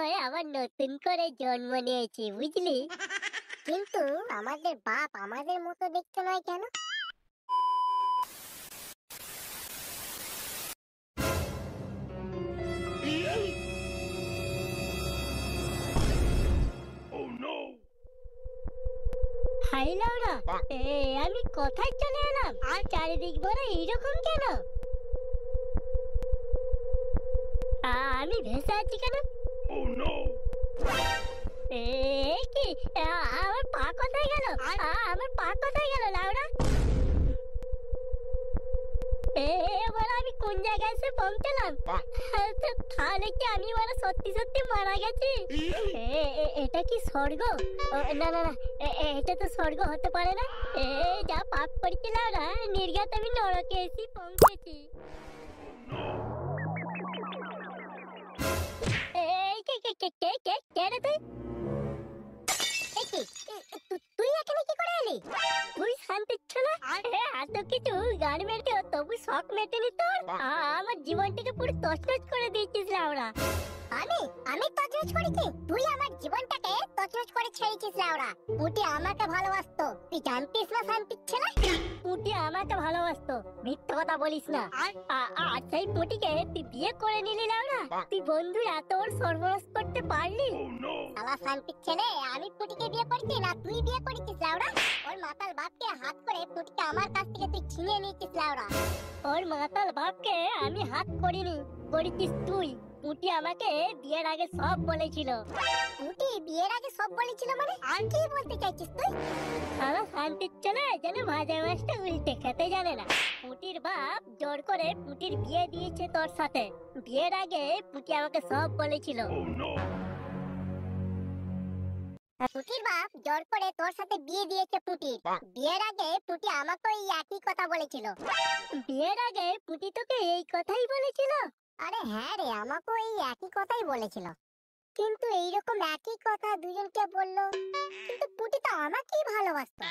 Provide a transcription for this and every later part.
হয়ে আবার নতুন করে জন্ম নিয়েছি, বুঝলি? কিন্তু আমাদের বাপ আমাদের মতো দেখতে নয় কেন? হাই লাউরা, আমি কোথায় চলে এলাম? আর চারিদিক ভরা এইরকম কেন? আমি ভেসে আছি কেন? কি আমার পা কোথায় গেল? আমার পা কোথায় গেল লাউরা? এবার আমি কোন জায়গায় এসে পৌঁছলাম? তাহলে কি আমি সত্যি সত্যি মারা গেছি? এটা কি স্বর্গ? না না না, এটা তো স্বর্গ হতে পারে না। যা পাপ করেছি লাউরা, নির্ঘাত আমি নরকে এসে পৌঁছেছি। কে রে তুই? তুই এখানে কি করে এলি? তুই শান্তি ছিল এত কিছু গান মেরেও তবু শখ মেটেনি তোর? আমার জীবনটাকে পুরো তছনছ করে দিয়েছিস লাউরা। আমি তছনছ করেছি? তুই আমার জীবনটাকে তছনছ করে ছেড়েছিস লাউরা। পুটি আমাকে ভালোবাসতো, তুই জানতিস না শান্তি ছিল? পুটি আমাকে ভালোবাসতো, মিথ্যা কথা বলিস না। আর সেই পুটিকে তুই বিয়ে করে নিলি লাউরা? তুই বন্ধুরা তোর সর্বনাশ করতে পারলি? শালা শান্তি ছেলে, আমি পুটিকে বিয়ে করেছি না তুই বিয়ে করেছিস লাউরা? ওর মাতাল বাপকে হাত করে পুটিকে আমার কাছ থেকে তুই ছিনিয়ে নিয়েছিস লাউরা। ওর মাতাল বাপকে আমি হাত করিনি, করেছিস তুই। পুটি আমাকে বিয়ের আগে সব বলেছিল। পুটি বিয়ের আগে সব বলেছিল মানে? আর কি বলতে চাইছিস তুই? শালা শান্তি ছেলে যেন ভাজা মাছটা উল্টে খেতে জানে না। পুটির বাপ জোর করে পুটির বিয়ে দিয়েছে তোর সাথে। বিয়ের আগে পুটি আমাকে সব বলেছিল। পুটির বাপ জোর করে তোর সাথে বিয়ে দিয়েছে পুটির। বিয়ের আগে পুটি আমাকে এই একই কথা বলেছিল। বিয়ের আগে পুটি তোকে এই কথাই বলেছিল? আরে হ্যাঁ রে, আমাকে এই একই কথাই বলেছিল। কিন্তু এইরকম একই কথা দুজনকে বললো, কিন্তু পুটি তো আমাকেই ভালোবাসতো।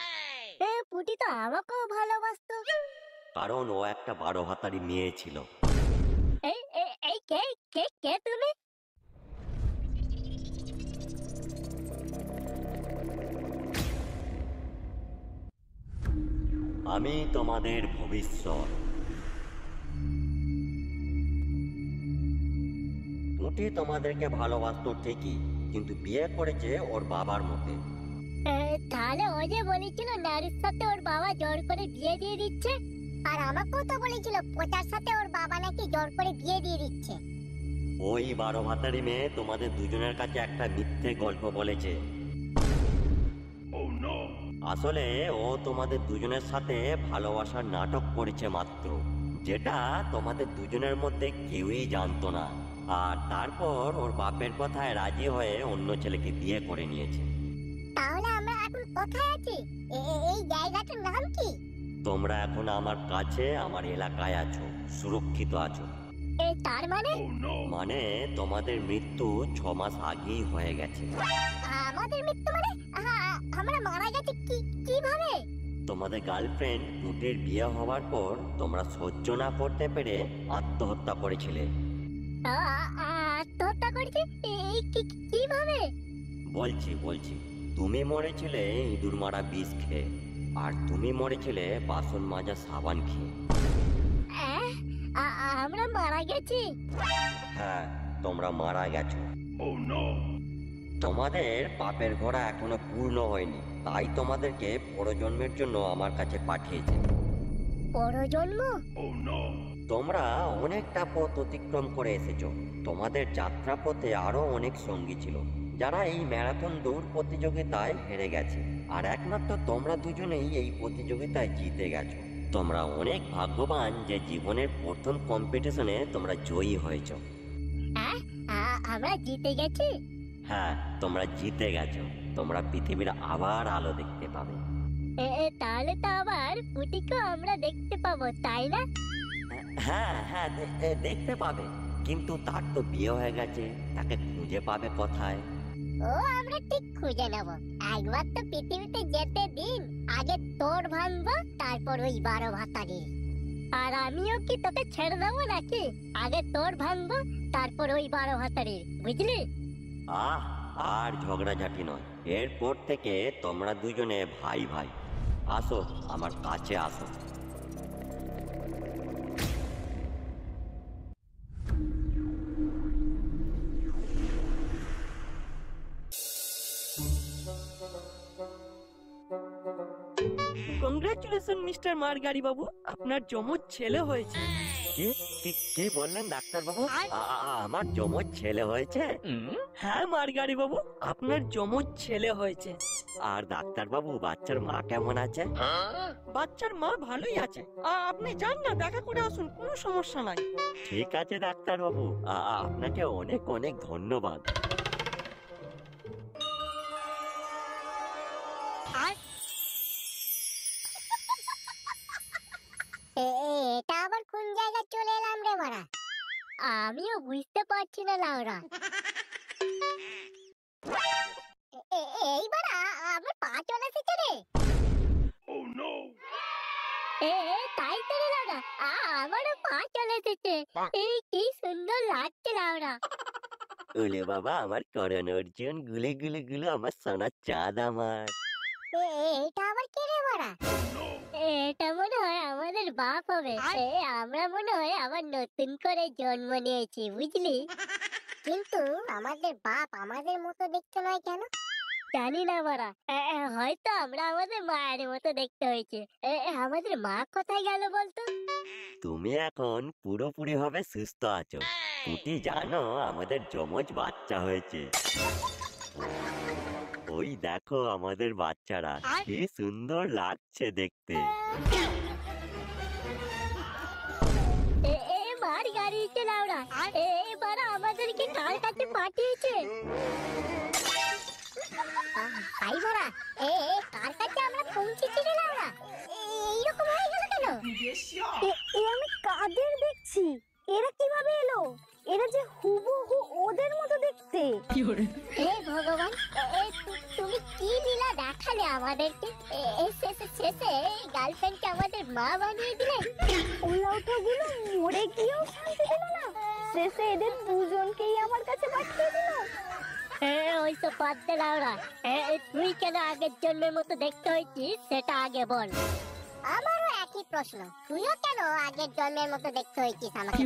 পুটি তো আমাকেও ভালোবাসতো। কারণ ও একটা 12 হাতারি মেয়ে ছিল। এই কে তুমি? আমি তোমাদের ভবিষ্যৎ। পুটি তোমাদেরকে ভালোবাসতো ঠিকই, কিন্তু বিয়ে করেছে ওর বাবার মতে। তাহলে ও যে বলেছিল নারীর সাথে ওর বাবা জোর করে বিয়ে দিয়ে দিচ্ছে, আর আমাকেও তো বলেছিল পোতার সাথে ওর বাবা নাকি জোর করে বিয়ে দিয়ে দিচ্ছে। ওই 12 ভাতারি মেয়ে তোমাদের দুজনের কাছে একটা মিথ্যে গল্প বলেছে। আসলে ও তোমাদের দুজনের সাথে ভালোবাসার নাটক করেছে মাত্র, যেটা তোমাদের দুজনের মধ্যে কেউই জানতো না। আর তারপর ওর বাপের কথায় রাজি হয়ে অন্য ছেলেকে বিয়ে করে নিয়েছে। তাহলে আমরা এখন কোথায় আছি? এই জায়গাটার নাম কি? তোমরা এখন আমার কাছে, আমার এলাকায় আছো, সুরক্ষিত আছো। তার মানে তোমাদের মৃত্যু 6 মাস আগেই হয়ে গেছে। আমাদের মৃত্যু মানে? আমরা মারা গেছি কিভাবে? তোমাদের গার্লফ্রেন্ড পুটির বিয়ে হওয়ার পর তোমরা সহ্য না করতে পেরে আত্মহত্যা করেছিলে। আত্মহত্যা করেছে? কিভাবে? বলছি তুমি মরেছিলে ইঁদুর মারা বিষ খেয়ে, আর তুমি মরেছিলে বাসন মাজা সাবান খেয়ে। আমরা মারা গেছি? হ্যাঁ, তোমরা মারা গেছো। তোমাদের পাপের ঘোড়া এখনো পূর্ণ হয়নি, তাই তোমাদেরকে পরজন্মের জন্য আমার কাছে পাঠিয়েছে। পরজন্ম? তোমরা অনেকটা পথ অতিক্রম করে এসেছো। তোমাদের যাত্রা পথে আরো অনেক সঙ্গী ছিল, যারা এই ম্যারাথন দৌড় প্রতিযোগিতায় হেরে গেছে, আর একমাত্র তোমরা দুজনেই এই প্রতিযোগিতায় জিতে গেছো। তোমরা অনেক ভাগ্যবান যে জীবনের প্রথম কম্পিটিশনে তোমরা জয়ী হয়েছো। আমরা জিতে গেছি? হ্যাঁ, তোমরা জিতে গেছো। তোমরা পৃথিবীর আবার আলো দেখতে পাবে। তাহলে তো আবার পুটিকে আমরা দেখতে পাবো, তাই না? হ্যাঁ, দেখতে পাবে, কিন্তু তার তো বিয়ে হয়ে গেছে, তাকে খুঁজে পাবে কোথায়? ও আমরা ঠিক খুঁজে নেব। একবার তো পৃথিবীতে যেতে দিন, আগে তোর ভাঙবো, তারপর ওই 12 ভাতারি। আর আমিও কি তোকে ছেড়ে দেবো নাকি? আগে তোর ভাঙবো, তারপর ওই 12 ভাতারি, বুঝলি? আহ, আর ঝগড়াঝাটি নয়, এরপর থেকে তোমরা দুজনে ভাই ভাই। আসো আমার কাছে আসো। কংগ্রাচুলেশন মিস্টার মারগাড়ি বাবু, আপনার যমজ ছেলে হয়েছে। কি কি কি বললেন ডাক্তার বাবু? আমার যমজ ছেলে হয়েছে? হ্যাঁ মারগাড়ি বাবু, আপনার যমজ ছেলে হয়েছে। আর ডাক্তার বাবু, বাচ্চার মা কেমন আছে? বাচ্চার মা ভালোই আছে। আপনি যান না, দেখা করে আসুন, কোনো সমস্যা নাই। ঠিক আছে ডাক্তার বাবু, আপনাকে অনেক অনেক ধন্যবাদ। এটা আবার কোন জায়গায় চলে এলাম রে মারা? আমিও বুঝতে পারছি না লাউরা। এইবার আমার পা চলে এসেছে রে। তাই তো রে লাউরা, আমারও পা চলে এসেছে। এই কি সুন্দর লাগছে লাউরা। ওলে বাবা, আমার করণ অর্জুন, গুলে গুলে গুলো, আমার সোনার চাঁদ আমার। এটা আবার কে রে মারা? এটা মনে হয় আমাদের বাপ হবে। আমরা মনে হয় আবার নতুন করে জন্ম নিয়েছি, বুঝলি? কিন্তু আমাদের বাপ আমাদের মতো দেখতে নয় কেন? জানি না মারা, হয়তো আমরা আমাদের মায়ের মতো দেখতে হয়েছে। আমাদের মা কোথায় গেল বলতো? তুমি এখন পুরোপুরি ভাবে সুস্থ আছো। তুমি জানো আমাদের যমজ বাচ্চা হয়েছে। ওই দেখো আমাদের বাচ্চারা, কি সুন্দর লাগছে দেখতে। মার গাড়ি চালাওরা, এবার আমাদেরকে কার কাছে পাঠিয়েছে? ভাই ভরা, কার কাছে আমরা পৌঁছেছি রে লাউরা? এইরকম হয়ে গেল কেন? আমি কাদের দেখছি? এরা কিভাবে এলো? এরা যে হুবহু ওদের মতো দেখতে। হে ভগবান, তুমি কি লীলা দেখালে আমাদেরকে? শেষে গার্লফ্রেন্ডকে আমাদের মা বানিয়ে দিলে। ওলাউঠাগুলো মরে গিয়েও শান্তি পেল না, শেষে এদের দুজনকেই আমার কাছে পাঠিয়ে দিল। ওইসব বাদ দে লাউরা। তুই কেন আগের জন্মের মতো দেখতে হয়েছিস সেটা আগে বল। আমারও একই প্রশ্ন, তুইও কেন আগের জন্মের মতো দেখতে হয়েছিস আমাকে?